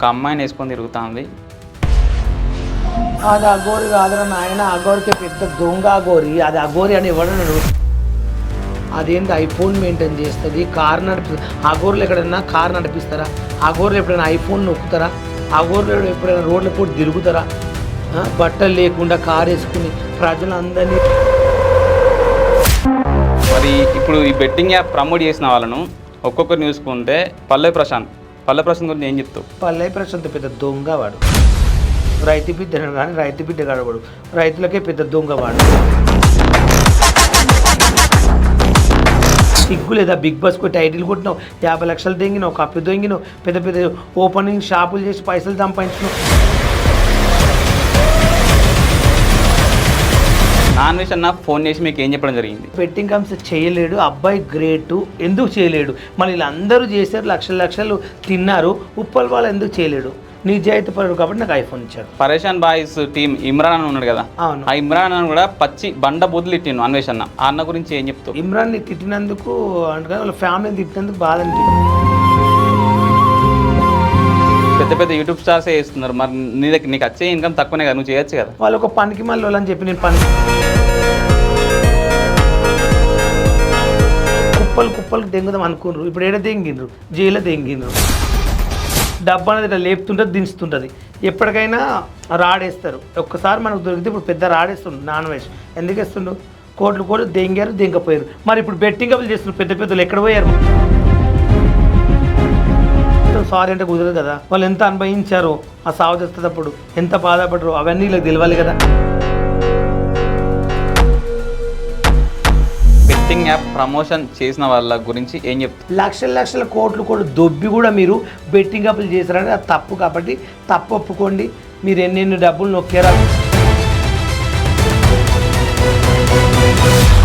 ఒక అమ్మాయిని వేసుకొని తిరుగుతుంది. అది అఘోరి కాదురా నాయన, అఘోరికి పెద్ద దొంగ అఘోరి. అది అఘోరి అని ఎవడన్నాడు? అదేంటి ఐఫోన్ మెయింటైన్ చేస్తుంది, కార్ నడిపిస్తుంది. అఘోరులు ఎక్కడైనా కార్ నడిపిస్తారా? అఘోరులు ఎప్పుడైనా ఐఫోన్ నొక్కుతారా? అఘోరులు ఎప్పుడైనా రోడ్ల పూట తిరుగుతారా? బట్టలు లేకుండా కార్ వేసుకుని ప్రజలందరినీ. మరి ఇప్పుడు ఈ బెట్టింగ్ యాప్ ప్రమోట్ చేసిన వాళ్ళను ఒక్కొక్కరిని చూసుకుంటే పల్లవి ప్రశాంత్ గురించి ఏం చెప్తావు? పల్లవి ప్రశాంత్ పెద్ద దొంగ వాడు. రైతు బిడ్డ కానీ రైతు బిడ్డ కాడవాడు, రైతులకే పెద్ద దొంగ వాడు. సిగ్గు లేదా? బిగ్ బాస్కు టైటిల్ కొట్టినావు, 50 లక్షలు దెంగినావు, కప్పు దొంగినావు, పెద్ద పెద్ద ఓపెనింగ్ షాపులు చేసి పైసలు సంపాదించినావు. నాన్ వెజ్ అన్న ఫోన్ చేసి మీకు ఏం చెప్పడం జరిగింది? బెట్టింగ్ కమ్స్ చేయలేడు, అబ్బాయి గ్రేటు, ఎందుకు చేయలేడు? మళ్ళీ వీళ్ళందరూ చేశారు, లక్షలు తిన్నారు, ఉప్పల్ వాళ్ళు ఎందుకు చేయలేడు? నిజాయితీ పరుడు కాబట్టి నాకు ఐఫోన్ ఇచ్చాడు. పరేషాన్ బాయ్స్ టీం ఇమ్రాన్ అని ఉన్నాడు కదా, అవును. ఆ ఇమ్రాన్ అని కూడా పచ్చి బండ బూతులు తిట్టిండు అన్వేష్ అన్న. ఆ అన్న గురించి ఏం చెప్తావు? ఇమ్రాన్ని తిట్టినందుకు అంటే వాళ్ళ ఫ్యామిలీని తిట్టినందుకు బాధ అనిపించింది. పెద్ద పెద్ద యూట్యూబ్ స్టార్సే చేస్తున్నారు, మరి నీ దగ్గర నీకు వచ్చే ఇన్కమ్ తక్కువనే కదా, నువ్వు చేయొచ్చు కదా. వాళ్ళు ఒక పనికి మళ్ళీ అని చెప్పి నేను కుప్పలు దెంగుదాం అనుకున్నారు. ఇప్పుడు ఏడ దెంగినరు? జైల్లో దెంగినరు. డబ్బు అనేది ఇట్లా లేపుతుంటుంది, దించుతుంటుంది. ఎప్పటికైనా రాడేస్తారు. ఒక్కసారి మనకు దొరికితే ఇప్పుడు పెద్ద రాడేస్తుండు నాన్ వెజ్. ఎందుకు వేస్తుండు? కోట్లు దెంగారు, దెంగపోయారు. మరి ఇప్పుడు బెట్టింగ్ అప్పులు చేస్తున్నారు పెద్ద పెద్దలు, ఎక్కడ పోయారు? సారీ అంటే కుదరదు కదా. వాళ్ళు ఎంత అనుభవించారో ఆ సాగు చేసేటప్పుడు, ఎంత బాధపడరు, అవన్నీ వీళ్ళకి తెలియాలి కదా. బెట్టింగ్ యాప్ ప్రమోషన్ చేసిన వాళ్ళ గురించి ఏం చెప్తారు? లక్షల కోట్లు దొబ్బి కూడా మీరు బెట్టింగ్ అప్పులు చేశారని అది తప్పు. కాబట్టి తప్పు ఒప్పుకోండి. మీరు ఎన్ని డబ్బులు నొక్కారా?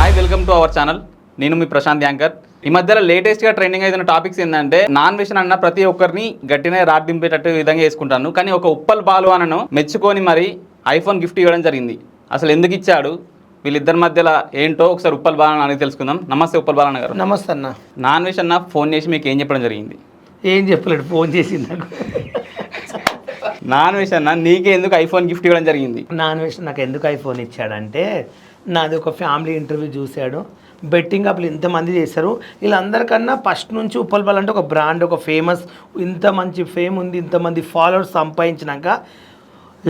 Hi, welcome to our channel. నేను మీ ప్రశాంత్ యాంకర్. ఈ మధ్యలో లేటెస్ట్గా ట్రెండింగ్ అవుతున్న టాపిక్స్ ఏంటంటే, నాన్ వెజ్ అన్న ప్రతి ఒక్కరిని గట్టినే రాడ్ దింపేటట్టు విధంగా వేసుకుంటాను. కానీ ఒక ఉప్పల్ బాలు అనను మెచ్చుకొని మరి ఐఫోన్ గిఫ్ట్ ఇవ్వడం జరిగింది. అసలు ఎందుకు ఇచ్చాడు, వీళ్ళిద్దరి మధ్యలో ఏంటో ఒకసారి ఉప్పల్ బాలన్న అని తెలుసుకుందాం. నమస్తే ఉప్పల్ బాలన్న గారు. నమస్తే అన్న. నాన్ వెజ్ అన్న ఫోన్ చేసి మీకు ఏం చెప్పడం జరిగింది? ఏం చెప్పలేడు, ఫోన్ చేసింది నాకు. నాన్ వెజ్ అన్న నీకే ఎందుకు ఐఫోన్ గిఫ్ట్ ఇవ్వడం జరిగింది? నాన్ వెజ్ నాకు ఎందుకు ఐఫోన్ ఇచ్చాడంటే, నాది ఒక ఫ్యామిలీ ఇంటర్వ్యూ చూశాడు. బెట్టింగ్ అప్పులు ఇంతమంది చేశారు, వీళ్ళందరికన్నా ఫస్ట్ నుంచి ఉప్పల్ బాల్ అంటే ఒక బ్రాండ్, ఒక ఫేమస్, ఇంత మంచి ఫేమ్ ఉంది, ఇంతమంది ఫాలోవర్స్ సంపాదించినాక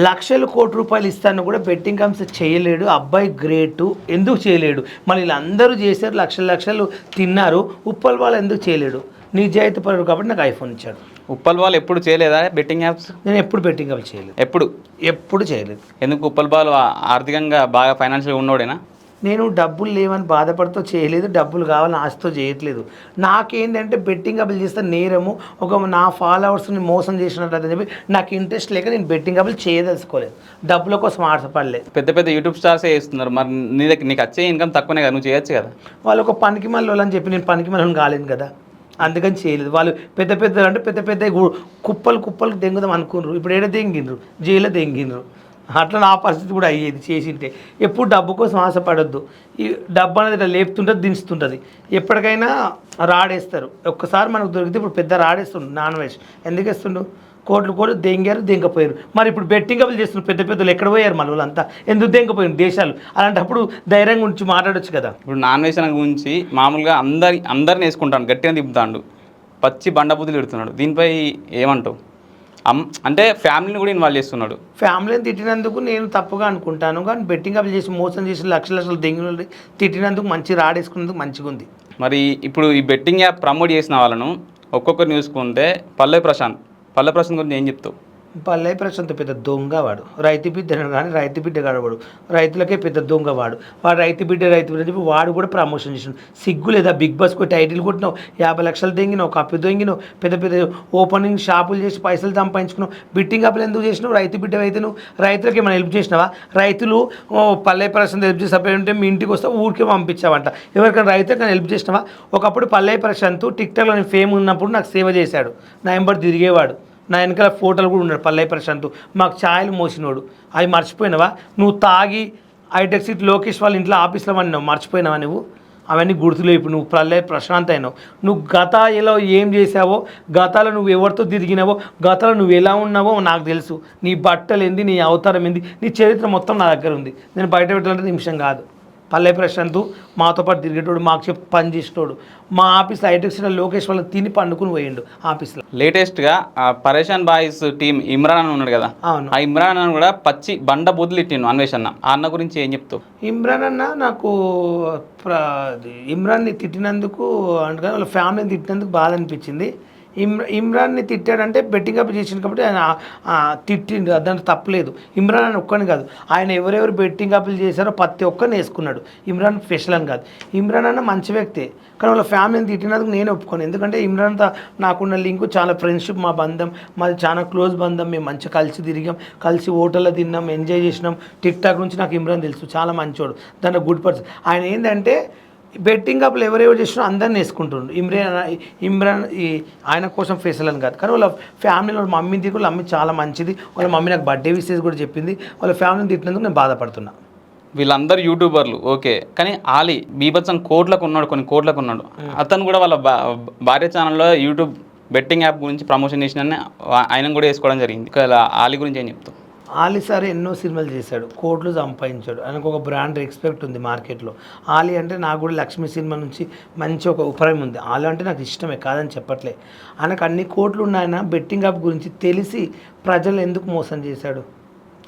లక్షలు కోటి రూపాయలు ఇస్తాను కూడా బెట్టింగ్ కమ్స్ చేయలేడు, అబ్బాయి గ్రేటు, ఎందుకు చేయలేడు? మళ్ళీ వీళ్ళందరూ చేశారు, లక్షలు తిన్నారు, ఉప్పల్ బాల్ ఎందుకు చేయలేడు? నిజాయితీ పరుడు కాబట్టి నాకు ఐఫోన్ ఇచ్చాడు. ఉప్పల్ బాల్ ఎప్పుడు చేయలేదా బెట్టింగ్ యాప్స్? నేను ఎప్పుడు బెట్టింగ్ అప్ చేయలేదు. ఎప్పుడు చేయలేదు. ఎందుకు? ఉప్పల్ బాల్ ఆర్థికంగా బాగా ఫైనాన్షియల్గా ఉన్నోడేనా? నేను డబ్బులు లేవని బాధపడుతూ చేయలేదు, డబ్బులు కావాలని ఆశతో చేయట్లేదు. నాకేంటంటే బెట్టింగ్ అప్పులు చేస్తే నేరము, ఒక నా ఫాలోవర్స్ని మోసం చేసినట్టు అని చెప్పి నాకు ఇంట్రెస్ట్ లేక నేను బెట్టింగ్ అప్పులు చేయదలుచుకోలేదు. డబ్బుల కోసం ఆశపడలేదు. పెద్ద పెద్ద యూట్యూబ్ స్టార్సే చేస్తున్నారు, మరి నీ దగ్గర నీకు వచ్చే ఇన్కమ్ తక్కువనే కదా, నువ్వు చేయొచ్చు కదా. వాళ్ళు ఒక పనికి మళ్ళీ అని చెప్పి నేను పనికి మళ్ళీ కాలేదు కదా, అందుకని చేయలేదు. వాళ్ళు పెద్ద పెద్ద కుప్పలు దెంగుదాం అనుకున్నారు. ఇప్పుడు ఏడ దెంగినరు? జైల్లో దెంగినరు. అట్లా నా పరిస్థితి కూడా అయ్యేది చేసింటే. ఎప్పుడు డబ్బు కోసం ఆశపడొద్దు. ఈ డబ్బు అనేది ఇట్లా లేపుతుంటుంది, దించుతుంటుంది. ఎప్పటికైనా రాడేస్తారు. ఒక్కసారి మనకు దొరికితే ఇప్పుడు పెద్ద రాడేస్తుండు నాన్ వెజ్. ఎందుకు వేస్తుండు? కోట్లు దెంగారు, దెంగపోయారు. మరి ఇప్పుడు బెట్టింగ్ అప్పులు చేస్తున్నారు పెద్ద పెద్దలు, ఎక్కడ పోయారు? మళ్ళీ వాళ్ళంతా ఎందుకు దెంగపోయారు దేశాలు? అలాంటప్పుడు ధైర్యం గురించి మాట్లాడొచ్చు కదా. ఇప్పుడు నాన్ వెజ్ గురించి మామూలుగా అందరిని వేసుకుంటాను, గట్టిగా తిప్పుతాడు, పచ్చి బండబుద్ధులు పెడుతున్నాడు. దీనిపై ఏమంటావు? అంటే ఫ్యామిలీని కూడా ఇన్వాల్వ్ చేస్తున్నాడు. ఫ్యామిలీని తిట్టినందుకు నేను తప్పుగా అనుకుంటాను, కానీ బెట్టింగ్ అప్పులు చేసి మోసం చేసి లక్షలు దెంగిన తిట్టినందుకు మంచి రాడేసుకున్నందుకు మంచిగా ఉంది. మరి ఇప్పుడు ఈ బెట్టింగ్ యాప్ ప్రమోట్ చేసిన వాళ్ళను ఒక్కొక్కరిని చూసుకుంటే పల్లవి ప్రశాంత్ గురించి ఏం చెప్తావు? పల్లవి ప్రశాంత్ పెద్ద దొంగ వాడు. రైతు బిడ్డ కానీ రైతు బిడ్డ కాడవాడు, రైతులకే పెద్ద దొంగ వాడు. వాడు రైతు బిడ్డ చెప్పి వాడు కూడా ప్రమోషన్ చేసాడు. సిగ్గు లేదా? బిగ్ బాస్కు టైటిల్ కొట్టినావు, 50 లక్షలు దెంగినావు, కప్పు దొంగినావు, పెద్ద పెద్ద ఓపెనింగ్ షాపులు చేసి పైసలు సంపాదించుకున్నావు. బెట్టింగ్ అప్పులు ఎందుకు చేసినావు? రైతు బిడ్డ అయితే నువ్వు రైతులకి ఏమైనా హెల్ప్ చేసినావా? రైతులు పల్లవి ప్రశాంత్ హెల్ప్ చేసి ఉంటే మీ ఇంటికి వస్తే ఊరికే పంపించావంట. ఎవరికైనా రైతులకైనా హెల్ప్ చేసినావా? ఒకప్పుడు పల్లవి ప్రశాంత్ టిక్టాక్లో ఫేమ్ ఉన్నప్పుడు నాకు సేవ చేశాడు, నా వెంబడి తిరిగేవాడు, నా వెనకాల ఫోటోలు కూడా ఉన్నాడు. పల్లవి ప్రశాంత్ మాకు ఛాయలు మోసినోడు. అవి మర్చిపోయినావా? నువ్వు తాగి హైటెక్ సిటీ లోకేష్ వాళ్ళ ఇంట్లో ఆఫీస్లో పడినావు, మర్చిపోయినావా? నువ్వు అవన్నీ గుర్తులేవు. ఇప్పుడు నువ్వు ప్రశాంత్ అయినావు, నువ్వు గతాలో ఏం చేసావో, గతాలో నువ్వు ఎవరితో తిరిగినావో, గతాలో నువ్వు ఎలా ఉన్నావో నాకు తెలుసు. నీ బట్టలు ఏంది, నీ అవతారం ఏంది, నీ చరిత్ర మొత్తం నా దగ్గర ఉంది. నేను బయట పెట్టాలంటే నిమిషం కాదు. పల్లె ప్రశాంత్ మాతో పాటు తిరిగేటోడు, మాకు చెప్పి పని చేసేటోడు. మా ఆఫీస్ హైటెక్స్లో లోకేష్ వాళ్ళని తిని పండుకుని పోయిండు ఆఫీస్లో. లేటెస్ట్గా పరేషాన్ బాయ్స్ టీం ఇమ్రాన్ అని ఉన్నాడు కదా, అవును. ఆ ఇమ్రాన్ అన్న కూడా పచ్చి బండ బూతులు ఇట్టిండు అన్వేషణ. ఆ అన్న గురించి ఏం చెప్తావు? ఇమ్రాన్ అన్న నాకు ఇమ్రాన్ని తిట్టినందుకు అంటే వాళ్ళ ఫ్యామిలీని తిట్టినందుకు బాధ అనిపించింది. ఇమ్రాన్ని తిట్టాడంటే బెట్టింగ్ అప్ చేసిండు కాబట్టి ఆయన తిట్టిండు, దాంట్లో తప్పలేదు. ఇమ్రాన్ అని ఒక్కని కాదు, ఆయన ఎవరెవరు బెట్టింగ్ అప్లు చేశారో ప్రతి ఒక్కరిని వేసుకున్నాడు. ఇమ్రాన్ స్పెషల్ అని కాదు. ఇమ్రాన్ అన్న మంచి వ్యక్తే, కానీ వాళ్ళ ఫ్యామిలీని తిట్టినందుకు నేను ఒప్పుకోను. ఎందుకంటే ఇమ్రాన్తో నాకున్న లింకు చాలా ఫ్రెండ్షిప్, మా బంధం మాది చాలా క్లోజ్ బంధం. మేము మంచిగా కలిసి తిరిగాం, కలిసి హోటల్లో తిన్నాం, ఎంజాయ్ చేసినాం. టిక్ టాక్ నుంచి నాకు ఇమ్రాన్ తెలుసు, చాలా మంచోడు, దాంట్లో గుడ్ పర్సన్. ఆయన ఏంటంటే బెట్టింగ్ అప్లు ఎవరెవరు చేసినా అందరిని వేసుకుంటుండ్రు. ఇమ్రాన్ ఆయన కోసం ఫెసల్ అని కాదు, కానీ వాళ్ళ ఫ్యామిలీలో వాళ్ళ మమ్మీని తిరిగి, వాళ్ళ మమ్మీ చాలా మంచిది. వాళ్ళ మమ్మీ నాకు బర్త్డే విషెస్ కూడా చెప్పింది. వాళ్ళ ఫ్యామిలీని తిట్టినందుకు నేను బాధపడుతున్నా. వీళ్ళందరూ యూట్యూబర్లు ఓకే, కానీ ఆలీ బీభత్సం కోట్లకు ఉన్నాడు, కొన్ని కోట్లకు ఉన్నాడు. అతను కూడా వాళ్ళ భార్య ఛానల్లో యూట్యూబ్ బెట్టింగ్ యాప్ గురించి ప్రమోషన్ చేసిన ఆయన కూడా వేసుకోవడం జరిగింది. ఆలీ గురించి ఏం చెప్తావు? ఆలీ సార్ ఎన్నో సినిమాలు చేశాడు, కోట్లు సంపాదించాడు. ఆయనకు ఒక బ్రాండ్ రెస్పెక్ట్ ఉంది మార్కెట్లో. ఆలీ అంటే నాకు కూడా లక్ష్మీ సినిమా నుంచి మంచి ఒక ఉపరం ఉంది. ఆలీ అంటే నాకు ఇష్టమే, కాదని చెప్పట్లే. ఆయనకు అన్ని కోట్లు ఉన్నాయన బెట్టింగ్ యాప్ గురించి తెలిసి ప్రజలు ఎందుకు మోసం చేశాడు?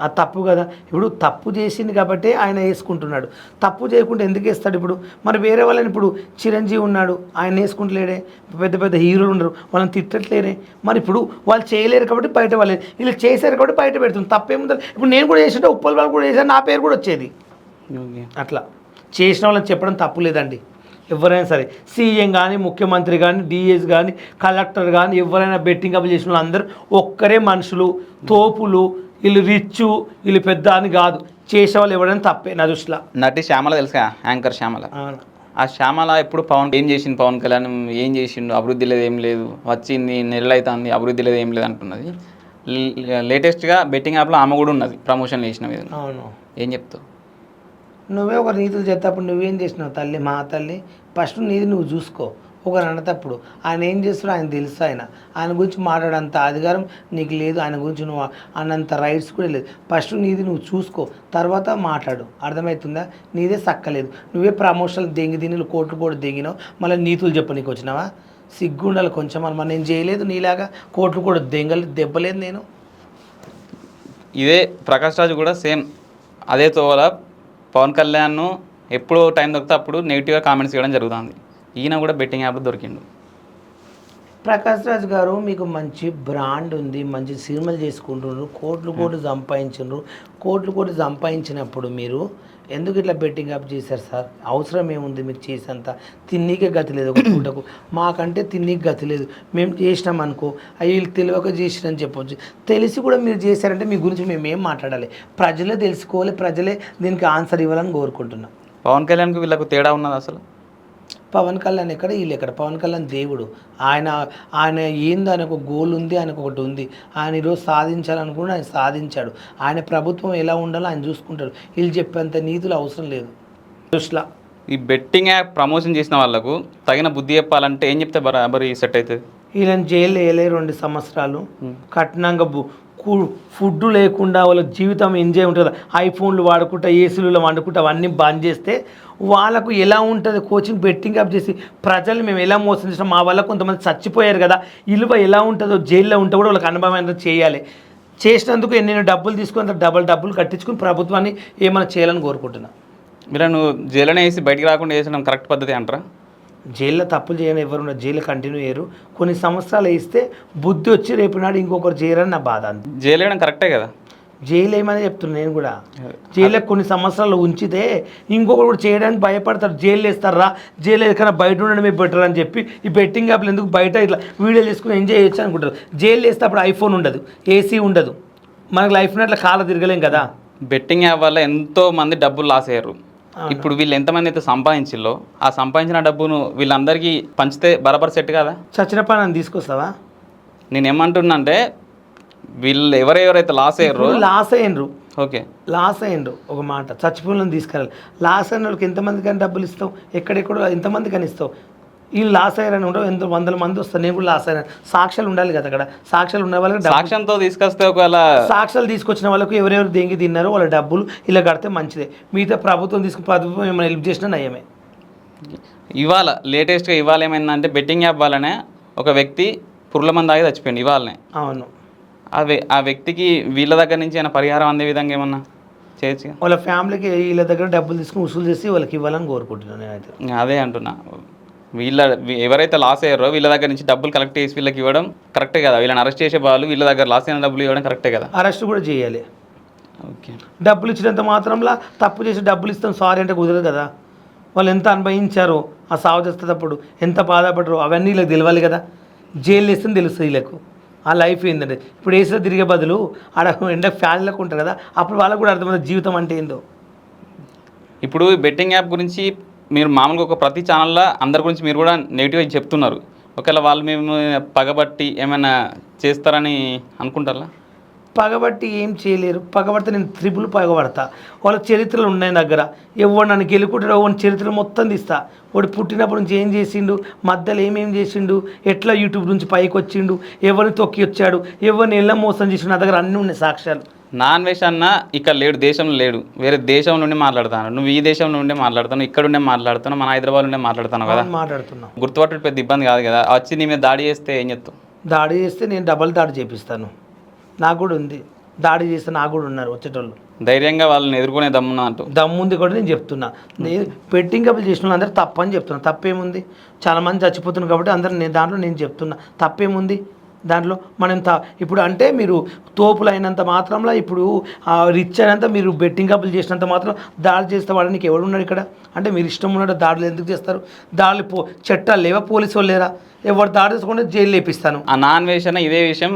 అది తప్పు కదా. ఇప్పుడు తప్పు చేసింది కాబట్టి ఆయన వేసుకుంటున్నాడు. తప్పు చేయకుండా ఎందుకు వేస్తాడు? ఇప్పుడు మరి వేరే వాళ్ళని, ఇప్పుడు చిరంజీవి ఉన్నాడు, ఆయన వేసుకుంటలేడే. పెద్ద పెద్ద హీరోలు ఉన్నారు, వాళ్ళని తిట్టట్లేరే. మరి ఇప్పుడు వాళ్ళు చేయలేరు కాబట్టి బయట వాళ్ళు, వీళ్ళు చేశారు కాబట్టి బయట పెడుతుంది. తప్పేముంది? ఇప్పుడు నేను కూడా చేసింటే ఉప్పల్ వాళ్ళు కూడా చేశాను, నా పేరు కూడా వచ్చేది. అట్లా చేసిన వాళ్ళని చెప్పడం తప్పు లేదండి. ఎవరైనా సరే, సీఎం కానీ, ముఖ్యమంత్రి కానీ, డిఎస్ కానీ, కలెక్టర్ కానీ, ఎవరైనా బెట్టింగ్ అప్ చేసిన వాళ్ళందరూ ఒక్కరే మనుషులు, తోపులు. వీళ్ళు రిచ్, వీళ్ళు పెద్ద అని కాదు. చేసేవాళ్ళు ఎవరైనా తప్పే నా దృష్టిలో. నటి శ్యామల తెలుసా, యాంకర్ శ్యామల. ఆ శ్యామల ఎప్పుడు ఏం చేసింది పవన్ కళ్యాణ్ ఏం చేసిండు, అభివృద్ధి లేదు, ఏం లేదు, వచ్చింది నెలలైతుంది, అభివృద్ధి లేదు, ఏం లేదు అంటున్నది. లేటెస్ట్గా బెట్టింగ్ యాప్లో ఆమె కూడా ఉన్నది, ప్రమోషన్ చేసిన మీద. అవును. ఏం చెప్తావు? నువ్వే ఒక నీతులు చెప్తాప్పుడు నువ్వేం చేసినావు తల్లి, మా తల్లి? ఫస్ట్ నీది నువ్వు చూసుకో. ఒకరు అన్నటప్పుడు ఆయన ఏం చేస్తాడో ఆయన తెలుసు. ఆయన గురించి మాట్లాడేంత అధికారం నీకు లేదు, ఆయన గురించి నువ్వు అన్నంత రైట్స్ కూడా లేదు. ఫస్ట్ నీది నువ్వు చూసుకో, తర్వాత మాట్లాడు. అర్థమవుతుందా? నీదే సక్కలేదు. నువ్వే ప్రమోషన్లు దెంగి కోట్లు కూడా దెంగినావు, మళ్ళీ నీతులు చెప్పనీకి వచ్చినావా? సిగ్గుండాలి కొంచెం. మరి నేను చేయలేదు నీలాగా, కోట్లు కూడా దెబ్బలేదు నేను. ఇదే ప్రకాష్ రాజు కూడా సేమ్ అదే తోల పవన్ కళ్యాణ్ ఎప్పుడు టైం దొరికితే అప్పుడు నెగిటివ్గా కామెంట్స్ చేయడం జరుగుతుంది. ఈయన కూడా బెట్టింగ్ యాప్లో దొరికిండు. ప్రకాష్ రాజ్ గారు, మీకు మంచి బ్రాండ్ ఉంది, మంచి సినిమాలు చేసుకుంటున్నారు, కోట్లు సంపాదించున్నారు. కోట్లు సంపాదించినప్పుడు మీరు ఎందుకు ఇట్లా బెట్టింగ్ యాప్ చేశారు సార్? అవసరం ఏముంది మీకు చేసేంత? తిన్నీకే గతి లేదు ఒక పూటకు. మాకంటే తిన్నీకి గతి లేదు. మేము చేసినాం అనుకో, వీళ్ళు తెలియక చేసిరని చెప్పొచ్చు. తెలిసి కూడా మీరు చేశారంటే మీ గురించి మేము ఏం మాట్లాడాలి? ప్రజలే తెలుసుకోవాలి, ప్రజలే దీనికి ఆన్సర్ ఇవ్వాలని కోరుకుంటున్నాం. పవన్ కళ్యాణ్కి వీళ్ళకు తేడా ఉన్నది అసలు? పవన్ కళ్యాణ్ ఎక్కడ, వీళ్ళు ఎక్కడ? పవన్ కళ్యాణ్ దేవుడు. ఆయన ఏందో, ఆయనకు ఒక గోల్ ఉంది, ఆయనకు ఒకటి ఉంది. ఆయన ఈరోజు సాధించాలనుకుంటే ఆయన సాధించాడు. ఆయన ప్రభుత్వం ఎలా ఉండాలో ఆయన చూసుకుంటాడు. వీళ్ళు చెప్పేంత నీతులు అవసరం లేదు దృష్టిలో. ఈ బెట్టింగ్ యాప్ ప్రమోషన్ చేసిన వాళ్ళకు తగిన బుద్ధి చెప్పాలంటే ఏం చెప్తే బరాబరి సెట్ అవుతుంది? వీళ్ళని జైలు వేయలే 2 సంవత్సరాలు కఠినంగా ఫుడ్ లేకుండా వాళ్ళ జీవితం ఎంజాయ్ ఉంటుంది. ఐఫోన్లు వాడుకుంటా, ఏసీలు వండుకుంటా, అవన్నీ బంద్ చేస్తే వాళ్ళకు ఎలా ఉంటుంది? కోచింగ్ బెట్టింగ్ అప్ చేసి ప్రజలు మేము ఎలా మోసం చేసినాం, మా వల్ల కొంతమంది చచ్చిపోయారు కదా, ఇలువ ఎలా ఉంటుందో జైల్లో ఉంటే కూడా వాళ్ళకి అనుభవం అనేది చేయాలి. చేసినందుకు ఎన్ని డబ్బులు తీసుకుని డబ్బులు కట్టించుకుని ప్రభుత్వాన్ని ఏమైనా చేయాలని కోరుకుంటున్నా. మీరు నువ్వు జైలునే వేసి బయటికి రాకుండా వేసడం కరెక్ట్ పద్ధతి అంటారా? జైల్లో తప్పులు చేయని ఎవరు ఉన్నారు, జైలు కంటిన్యూ చేయరు. కొన్ని సంవత్సరాలు వేస్తే బుద్ధి వచ్చి రేపు నాడు ఇంకొకరు చేయరని నా బాధ. జైలు వేయడం కరెక్టే కదా? జైలు ఏమని చెప్తున్నాను నేను కూడా. జైల్లో కొన్ని సంవత్సరాలు ఉంచితే ఇంకొకరు కూడా చేయడానికి భయపడతారు. జైలు వేస్తారా, జైలు ఎక్కడైనా బయట ఉండడమే బెటర్ అని చెప్పి ఈ బెట్టింగ్ యాప్లు ఎందుకు బయట ఇట్లా వీడియోలు తీసుకుని ఎంజాయ్ చేయొచ్చు అనుకుంటారు. జైలు వేస్తే అప్పుడు ఐఫోన్ ఉండదు, ఏసీ ఉండదు, మనకు లైఫ్ని అట్లా కాల తిరగలేం కదా. బెట్టింగ్ యాప్ వల్ల ఎంతో మంది డబ్బులు లాస్ అయ్యారు. ఇప్పుడు వీళ్ళు ఎంతమంది అయితే సంపాదించిల్లో ఆ సంపాదించిన డబ్బును వీళ్ళందరికీ పంచితే బరాబర్ సెట్ కదా? చచ్చిన పని తీసుకొస్తావా? నేను ఏమంటున్నా అంటే వీళ్ళు ఎవరెవరైతే లాస్ అయ్యారు ఓకే. లాస్ అయ్యిండు ఒక మాట, చచ్చిపోయిన తీసుకెళ్ళాలి. లాస్ అయిన వాళ్ళకి ఎంతమంది కానీ డబ్బులు ఇస్తావు, ఎక్కడెక్కడో ఎంతమంది కానీ ఇస్తావు. వీళ్ళు లాస్ అయ్యారని ఉండవు, ఎంతో వందల మంది వస్తారు, నేను కూడా లాస్ అయ్యాను. సాక్ష్యాలు ఉండాలి కదా అక్కడ, సాక్ష్యాలు ఉన్న వాళ్ళకి సాక్ష్యంతో తీసుకొస్తే ఒకవేళ సాక్ష్యాలు తీసుకొచ్చిన వాళ్ళకు ఎవరెవరు దేంగి తిన్నారో వాళ్ళ డబ్బులు ఇలా కడితే మంచిదే. మిగతా ప్రభుత్వం ఏమైనా హెల్ప్ చేసినా నయమే. ఇవాళ లేటెస్ట్గా ఇవాళ ఏమైందంటే బెట్టింగ్ యాప్ వల్లనే ఒక వ్యక్తి పురుగుల మంది తాగి చచ్చిపోయింది ఇవాళనే. అవును. ఆ వ్యక్తికి వీళ్ళ దగ్గర నుంచి ఏమైనా పరిహారం అందే విధంగా ఏమన్నా చేయొచ్చు. వాళ్ళ ఫ్యామిలీకి వీళ్ళ దగ్గర డబ్బులు తీసుకుని వసూలు చేసి వాళ్ళకి ఇవ్వాలని కోరుకుంటున్నాను నేనైతే. అదే అంటున్నా, ఎవరైతే లాస్ అయ్యారో వీళ్ళ దగ్గర నుంచి డబ్బులు కలెక్ట్ చేసి వీళ్ళకి ఇవ్వడం కరెక్టే కదా. వీళ్ళని అరెస్ట్ చేసే వాళ్ళు వీళ్ళ దగ్గర లాస్ అయిన డబ్బులు ఇవ్వడం కరెక్టే కదా. అరెస్ట్ కూడా చేయాలి. ఓకే. డబ్బులు ఇచ్చినంత మాత్రంలో తప్పు చేసి డబ్బులు ఇస్తాం సారీ అంటే కుదరదు కదా. వాళ్ళు ఎంత అనుభవించారో ఆ సాగు చేసేటప్పుడు, ఎంత బాధపడరు అవన్నీ వీళ్ళకి తెలియాలి కదా. జైలు వేస్తే తెలుస్తుంది వీళ్ళకు ఆ లైఫ్ ఏంటంటే. ఇప్పుడు వేసిన తిరిగే బదులు ఆడ ఎండ ఫ్యాన్లకు ఉంటారు కదా, అప్పుడు వాళ్ళకు కూడా అర్థమైంది జీవితం అంటే ఏందో. ఇప్పుడు బెట్టింగ్ యాప్ గురించి మీరు మామూలుగా ఒక ప్రతి ఛానల్లో అందరి గురించి మీరు కూడా నెగిటివ్గా చెప్తున్నారు. ఒకవేళ వాళ్ళు మేము పగబట్టి ఏమైనా చేస్తారని అనుకుంటారా? పగబట్టి ఏం చేయలేరు. పగబడితే నేను త్రిపుల్ పగబడతా. వాళ్ళ చరిత్రలు ఉన్నాయి దగ్గర. ఎవరు నన్ను గెలుకుంటాడో వాడి చరిత్ర మొత్తం తీస్తా. వాడు పుట్టినప్పటి నుంచి ఏం చేసిండు, మధ్యలో ఏమేం చేసిండు, ఎట్లా యూట్యూబ్ నుంచి పైకి వచ్చిండు, ఎవరిని తొక్కి వచ్చాడు, ఎవరిని ఎలా మోసం చేసిండు, నా దగ్గర అన్నీ ఉన్నాయి సాక్ష్యాలు. నాన్ వెజ్ అన్న ఇక్కడ లేడు, దేశంలో లేడు, వేరే దేశం నుండి మాట్లాడుతాను. నువ్వు ఈ దేశం నుండే మాట్లాడుతాను, ఇక్కడ ఉండే మాట్లాడుతాను, మన హైదరాబాద్ నుండే మాట్లాడుతాను కదా. మాట్లాడుతున్నాను. గుర్తుపట్టడం పెద్ద ఇబ్బంది కాదు కదా. వచ్చి నీ మీద దాడి చేస్తే ఏం చెప్తావు? దాడి చేస్తే నేను డబల్ దాడి చేపిస్తాను. నాకు కూడా ఉంది, దాడి చేస్తే నాకు కూడా ఉన్నారు వచ్చేటోళ్ళు. ధైర్యంగా వాళ్ళని ఎదుర్కొనే దమ్మున్నా అంటూ దమ్ముంది కూడా నేను చెప్తున్నా. నేను బెట్టింగ్ అప్పులు చేసిన వాళ్ళు అందరూ తప్పని చెప్తున్నా. తప్పేముంది? చాలామంది చచ్చిపోతున్నారు కాబట్టి అందరూ దాంట్లో నేను చెప్తున్నా తప్పేముంది దాంట్లో. మనం ఇప్పుడు అంటే మీరు తోపులు అయినంత మాత్రంలో, ఇప్పుడు రిచ్ అయినంత మీరు బెట్టింగ్ అప్పులు చేసినంత మాత్రం దాడి చేస్తే వాడు నీకు ఎవడు ఉన్నాడు ఇక్కడ అంటే? మీరు ఇష్టం ఉన్నాడు దాడులు ఎందుకు చేస్తారు? దాడులు చట్టాలు లేవా? పోలీసు వాళ్ళు లేరా? ఎవరు దాడి చేసుకుంటే జైలు లేపిస్తాను. ఆ నాన్ వెజ్ అన్న ఇదే విషయం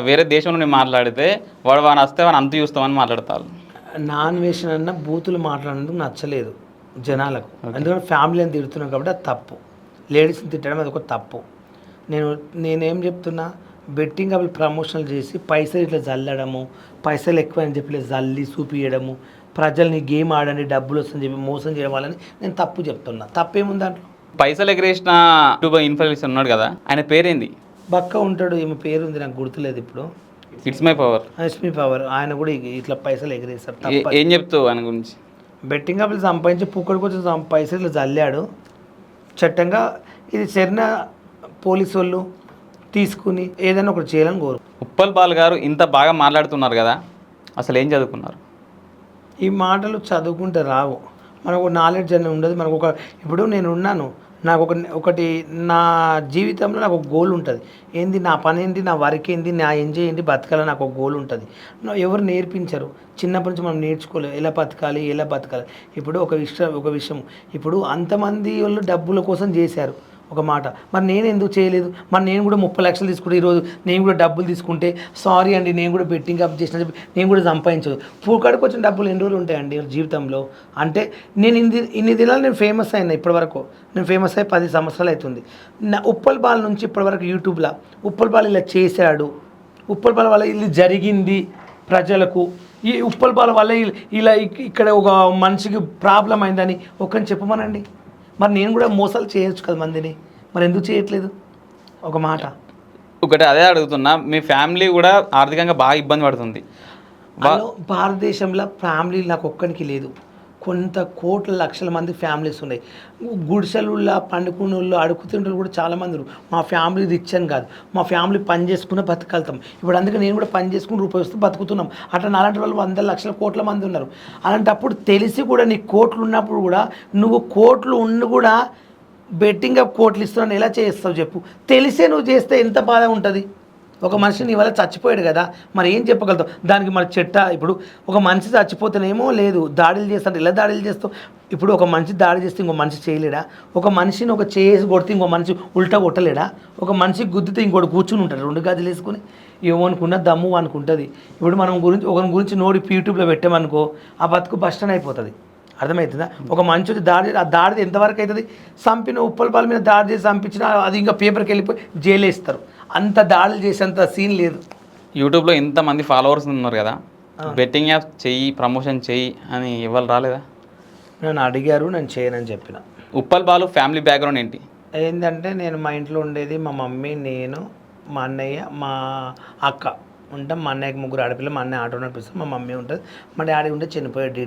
వేరే దేశం నుండి మాట్లాడితే వాడు వస్తే వాడు అంత చూస్తామని మాట్లాడతారు. నాన్ వెజ్ అన్న బూతులు మాట్లాడేందుకు నచ్చలేదు జనాలకు. ఎందుకంటే ఫ్యామిలీని తిడుతున్నాం కాబట్టి అది తప్పు. లేడీస్ని తిట్టడం అది ఒక తప్పు. నేనేం చెప్తున్నా, బెట్టింగ్ అవి ప్రమోషన్లు చేసి పైసలు ఇట్లా జల్లడము, పైసలు ఎక్కువ అని చెప్పి జల్లి చూపియడము, ప్రజల్ని గేమ్ ఆడండి డబ్బులు వస్తుందని చెప్పి మోసం చేయడం వాళ్ళని నేను తప్పు చెప్తున్నా. తప్పేముంది దాంట్లో? పైసలు ఎగరేసిన యూట్యూబ్ ఇన్ఫ్లుయెన్సర్ ఉన్నాడు కదా, ఆయన పేరేంది? బక్క ఉంటాడు, ఈమె పేరు ఉంది నాకు గుర్తులేదు ఇప్పుడు. It's my power. It's my power. ఆయన కూడా ఇట్లా పైసలు ఎగరేస్తారు. ఏం చెప్తావు ఆయన గురించి? బెట్టింగ్ అప్పులు సంపాదించి పుక్కడికి వచ్చి పైసలు ఇట్లా జల్లాడు. చట్టంగా ఇది సరిన పోలీసు వాళ్ళు తీసుకుని ఏదైనా ఒకటి చేయాలని కోరు. ఉప్పల్ బాల్ గారు ఇంత బాగా మాట్లాడుతున్నారు కదా, అసలు ఏం చదువుకున్నారు? ఈ మాటలు చదువుకుంటే రావు. మనకు నాలెడ్జ్ అనేది ఉండదు. మనకు ఇప్పుడు నేను ఉన్నాను, నాకు ఒకటి నా జీవితంలో నాకు ఒక గోల్ ఉంటుంది. ఏంది నా పని ఏంటి, నా వర్క్ ఏంటి, నా ఎంజాయ్ ఏంటి, బతకాలని నాకు ఒక గోల్ ఉంటుంది. ఎవరు నేర్పించరు. చిన్నప్పటి నుంచి మనం నేర్చుకోలేదు ఎలా బతకాలి. ఇప్పుడు ఒక విషయం ఇప్పుడు అంతమంది వాళ్ళు డబ్బుల కోసం చేశారు ఒక మాట. మరి నేను ఎందుకు చేయలేదు? మరి నేను కూడా 30 లక్షలు తీసుకుంటే ఈరోజు నేను కూడా డబ్బులు తీసుకుంటే సారీ అండి నేను కూడా బెట్టింగ్ అప్ చేసిన చెప్పి నేను కూడా సంపాదించదు. పూకాడికి వచ్చిన డబ్బులు ఎన్ని రోజులు ఉంటాయండి జీవితంలో? అంటే నేను ఇన్ని దినాలు నేను ఫేమస్ అయినా. ఇప్పటివరకు నేను ఫేమస్ అయ్యి 10 సంవత్సరాలు అవుతుంది. నా ఉప్పల్ బాల్ నుంచి ఇప్పటివరకు యూట్యూబ్లో ఉప్పల్ బాల్ ఇలా చేశాడు, ఉప్పల్ బాల్ వల్ల ఇది జరిగింది ప్రజలకు, ఈ ఉప్పల్ బాల్ వల్ల ఇలా ఇక్కడ ఒక మనిషికి ప్రాబ్లం అయిందని ఒకరిని చెప్పమనండి. మరి నేను కూడా మోసాలు చేయొచ్చు కదా మందిని, మరి ఎందుకు చేయట్లేదు? ఒక మాట ఒకటి అదే అడుగుతున్నా, మీ ఫ్యామిలీ కూడా ఆర్థికంగా బాగా ఇబ్బంది పడుతుంది. భారతదేశంలో ఫ్యామిలీ నాకు ఒక్కరికి లేదు, కొంత కోట్ల లక్షల మంది ఫ్యామిలీస్ ఉన్నాయి. గుడిసెలుళ్ళ పండుకున్న వాళ్ళు అడుగుతుంటే కూడా చాలామంది ఉన్నారు. మా ఫ్యామిలీ రిచ్ అని కాదు, మా ఫ్యామిలీ పని చేసుకుని బతకగలుగుతాం. ఇప్పుడు అందుకే నేను కూడా పని చేసుకుని రూపాయి వస్తూ బతుకుతున్నాం. అట్లా నాలాంటి వాళ్ళు 100 లక్షల కోట్ల మంది ఉన్నారు. అలాంటప్పుడు తెలిసి కూడా నీ కోట్లు ఉన్నప్పుడు కూడా నువ్వు కోట్లు ఉండి కూడా బెట్టింగ్ అప్ కోట్లు ఇస్తున్నాను ఎలా చేస్తావు చెప్పు? తెలిసే నువ్వు చేస్తే ఎంత బాధ ఉంటుంది? ఒక మనిషి నీ వల్ల చచ్చిపోయాడు కదా, మరి ఏం చెప్పగలుగుతావు దానికి? మరి ఇప్పుడు ఒక మనిషి చచ్చిపోతేనేమో లేదు దాడులు చేస్తాడు. ఎలా దాడులు చేస్తావు? ఇప్పుడు ఒక మనిషి దాడి చేస్తే ఇంకో మనిషి చేయలేడా? ఒక మనిషిని ఒక చేసి కొడితే ఇంకో మనిషి ఉల్టా కొట్టలేడా? ఒక మనిషి గుద్దితే ఇంకోటి కూర్చుని ఉంటాడు 2 గదులు వేసుకుని. ఏమనుకున్నా దమ్ము అనుకుంటుంది. ఇప్పుడు మనం ఒకరి గురించి నోడి యూట్యూబ్లో పెట్టామనుకో ఆ బతుకు బస్టన్ అయిపోతుంది. అర్థమవుతుందా? ఒక మంచి ఆ దాడి ఎంతవరకు అవుతుంది? చంపిన ఉప్పల్ బాల్ మీద దాడి చేసి చంపించినా అది ఇంకా పేపర్కి వెళ్ళిపోయి జైలు వేస్తారు. అంత దాడులు చేసేంత సీన్ లేదు. యూట్యూబ్లో ఇంతమంది ఫాలోవర్స్ ఉన్నారు కదా, బెట్టింగ్ యాప్ చెయ్యి, ప్రమోషన్ చెయ్యి అని ఎవరు రాలేదా? నన్ను అడిగారు, నేను చేయనని చెప్పిన. ఉప్పల్ బాలు ఫ్యామిలీ బ్యాక్గ్రౌండ్ ఏంటి? ఏంటంటే నేను మా ఇంట్లో ఉండేది మా మమ్మీ, నేను, మా అన్నయ్య, మా అక్క ఉంటాం. మా అన్నయ్యకి 3 ఆడపిల్లలు. మా అన్నయ్య ఆటో నడిపిస్తాం. మా మమ్మీ ఉంటుంది. మా డాడీ ఉంటే చనిపోయాడు